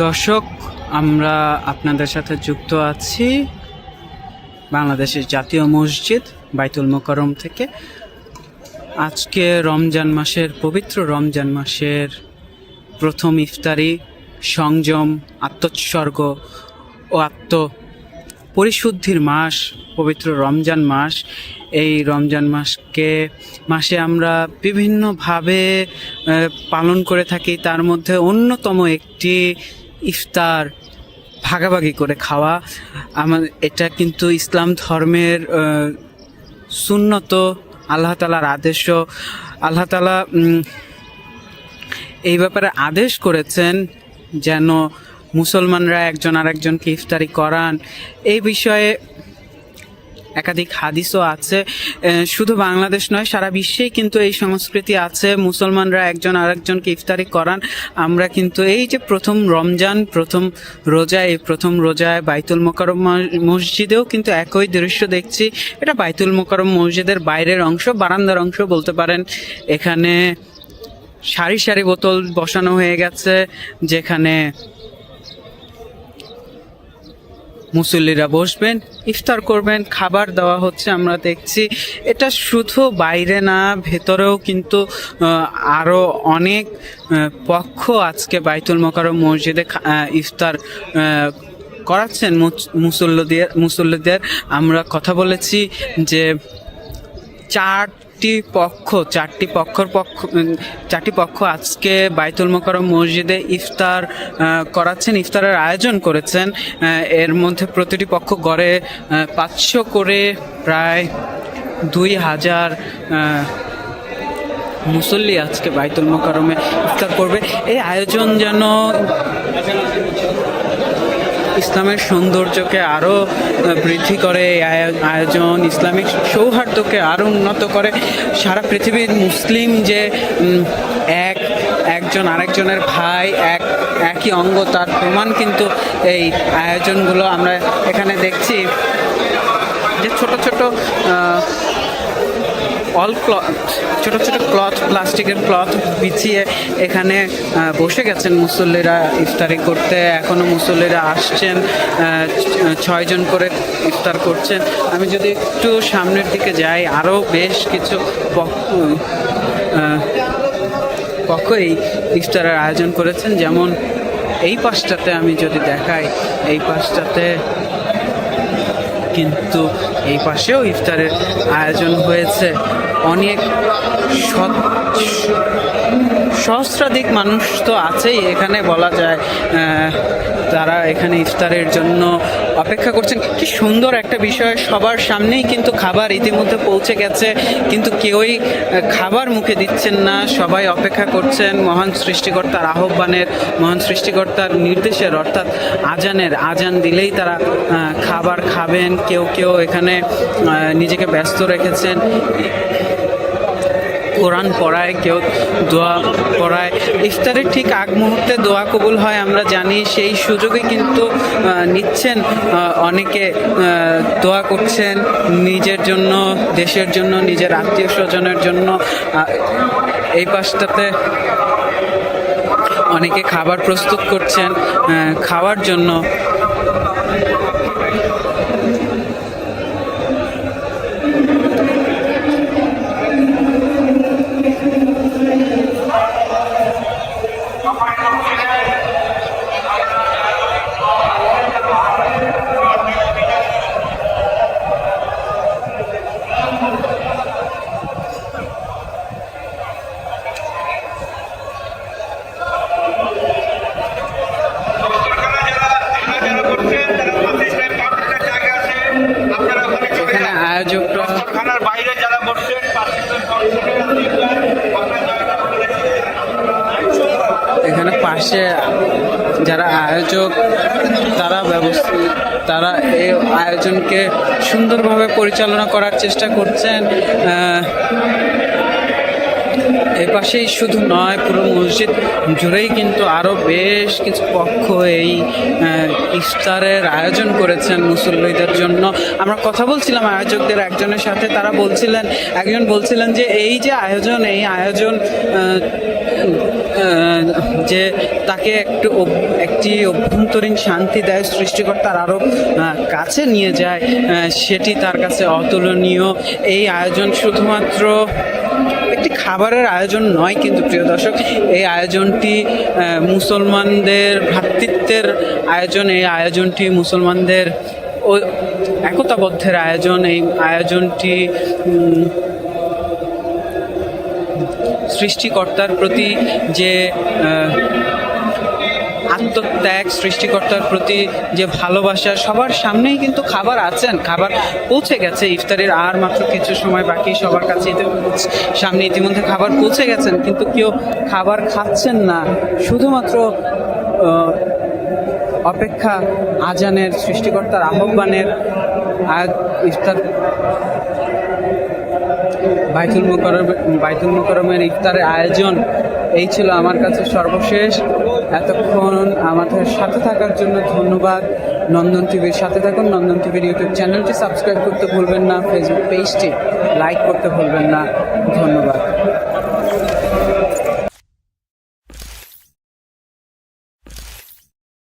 দর্শক, আমরা আপনাদের সাথে যুক্ত আছি বাংলাদেশের জাতীয় মসজিদ বাইতুল মোকাররম থেকে। আজকে রমজান মাসের পবিত্র রমজান মাসের প্রথম ইফতারি, সংযম, আত্মোৎসর্গ ও পরিশুদ্ধির মাস পবিত্র রমজান মাস। এই রমজান মাসে আমরা বিভিন্নভাবে পালন করে থাকি। তার মধ্যে অন্যতম একটি ইফতার ভাগাভাগি করে খাওয়া। এটা কিন্তু ইসলাম ধর্মের সুন্নত, আল্লাহ তাআলার আদেশও। আল্লাহ তাআলা এই ব্যাপারে আদেশ করেছেন যেন মুসলমানরা একজন আরেকজনকে ইফতারি করান। এই বিষয়ে একাধিক হাদিসও আছে। শুধু বাংলাদেশ নয়, সারা বিশ্বেই কিন্তু এই সংস্কৃতি আছে, মুসলমানরা একজন আরেকজনকে ইফতারি করান। আমরা কিন্তু এই যে প্রথম রমজান, প্রথম রোজায় বাইতুল মোকাররম মসজিদেও কিন্তু একই দৃশ্য দেখছি। এটা বাইতুল মোকাররম মসজিদের বাইরের অংশ, বারান্দার অংশ বলতে পারেন। এখানে সারি সারি বোতল বসানো হয়ে গেছে, যেখানে মুসল্লিরা বসবেন, ইফতার করবেন, খাবার দেওয়া হচ্ছে আমরা দেখছি। এটা শুধু বাইরে না, ভেতরেও কিন্তু আরও অনেক পক্ষ আজকে বাইতুল মোকাররম মসজিদে ইফতার করাচ্ছেন মুসল্লিদের। আমরা কথা বলেছি যে চারটি পক্ষ আজকে বাইতুল মোকাররম মসজিদে ইফতার করাচ্ছেন, ইফতারের আয়োজন করেছেন। এর মধ্যে প্রতিটি পক্ষ গড়ে 500 করে প্রায় 2000 মুসল্লি আজকে বাইতুল মোকাররমে ইফতার করবে। এই আয়োজন যেন ইসলামের সৌন্দর্যকে আরও বৃদ্ধি করে, এই আয়োজন ইসলামিক সৌহার্দ্যকে আরও উন্নত করে। সারা পৃথিবীর মুসলিম যে একজন আরেকজনের ভাই, একই অঙ্গ, তার প্রমাণ কিন্তু এই আয়োজনগুলো আমরা এখানে দেখছি। যে ছোট ছোট প্লাস্টিকের ক্লথ বিছিয়ে এখানে বসে গেছেন মুসল্লিরা ইফতারি করতে। এখনও মুসল্লিরা আসছেন, 6 জন করে ইফতার করছেন। আমি যদি একটু সামনের দিকে যাই, আরও বেশ কিছু পক্ষ এই ইফতারের আয়োজন করেছেন। যেমন এই পাশটাতে আমি যদি দেখাই, এই পাশটাতে কিন্তু এই পাশেও ইফতারের আয়োজন হয়েছে। অনেক সহস্রাধিক মানুষ তো আছেই এখানে, বলা যায় তারা এখানে ইফতারের জন্য অপেক্ষা করছেন। কি সুন্দর একটা বিষয়, সবার সামনেই কিন্তু খাবার ইতিমধ্যে পৌঁছে গেছে, কিন্তু কেউই খাবার মুখে দিচ্ছেন না, সবাই অপেক্ষা করছেন মহান সৃষ্টিকর্তার আহ্বানের, মহান সৃষ্টিকর্তার নির্দেশের, অর্থাৎ আজান দিলেই তারা খাবার খাবেন। কেউ এখানে নিজেকে ব্যস্ত রেখেছেন, কোরআন পড়ায়, কেউ দোয়া পড়ায়। ইফতারের ঠিক আগ মুহূর্তে দোয়া কবুল হয় আমরা জানি, সেই সুযোগে কিন্তু নিচ্ছেন অনেকে, দোয়া করছেন নিজের জন্য, দেশের জন্য, নিজের আত্মীয় স্বজনের জন্য। এই পাশটাতে অনেকে খাবার প্রস্তুত করছেন খাওয়ার জন্য। এখানে পাশে যারা আয়োজক, তারা এই আয়োজনকে সুন্দরভাবে পরিচালনা করার চেষ্টা করছেন। এর পাশেই শুধু নয়, পুরো মসজিদ জুড়েই কিন্তু আরও বেশ কিছু পক্ষ এই ইফতারের আয়োজন করেছেন মুসল্লিদের জন্য। আমরা কথা বলছিলাম আয়োজকদের একজনের সাথে, একজন বলছিলেন যে এই আয়োজন যে তাকে একটি অভ্যন্তরীণ শান্তি দেয়, সৃষ্টিকর্তার আরও কাছে নিয়ে যায়, সেটি তার কাছে অতুলনীয়। এই আয়োজন শুধুমাত্র একটি খাবারের আয়োজন নয় কিন্তু প্রিয় দর্শক, এই আয়োজনটি মুসলমানদের ভ্রাতৃত্বের আয়োজন, এই আয়োজনটি মুসলমানদের একতাবদ্ধের আয়োজন। এই আয়োজনটি সৃষ্টিকর্তার প্রতি যে আত্মত্যাগ, সৃষ্টিকর্তার প্রতি যে ভালোবাসা, সবার সামনেই কিন্তু খাবার আছেন, খাবার পৌঁছে গেছে। ইফতারের আর মাত্র কিছু সময় বাকি, সবার কাছে সামনে ইতিমধ্যে খাবার পৌঁছে গেছেন, কিন্তু কেউ খাবার খাচ্ছেন না, শুধুমাত্র অপেক্ষা আজানের, সৃষ্টিকর্তার আহ্বানের। ইফতার বাইতুল মুকাররমের ইফতারের আয়োজন এই ছিল আমার কাছে সর্বশেষ। এতক্ষণ আমাদের সাথে থাকার জন্য ধন্যবাদ। নন্দন টিভির সাথে থাকুন। নন্দন টিভির ইউটিউব চ্যানেলটি সাবস্ক্রাইব করতে ভুলবেন না, ফেসবুক পেজটি লাইক করতে ভুলবেন না। ধন্যবাদ।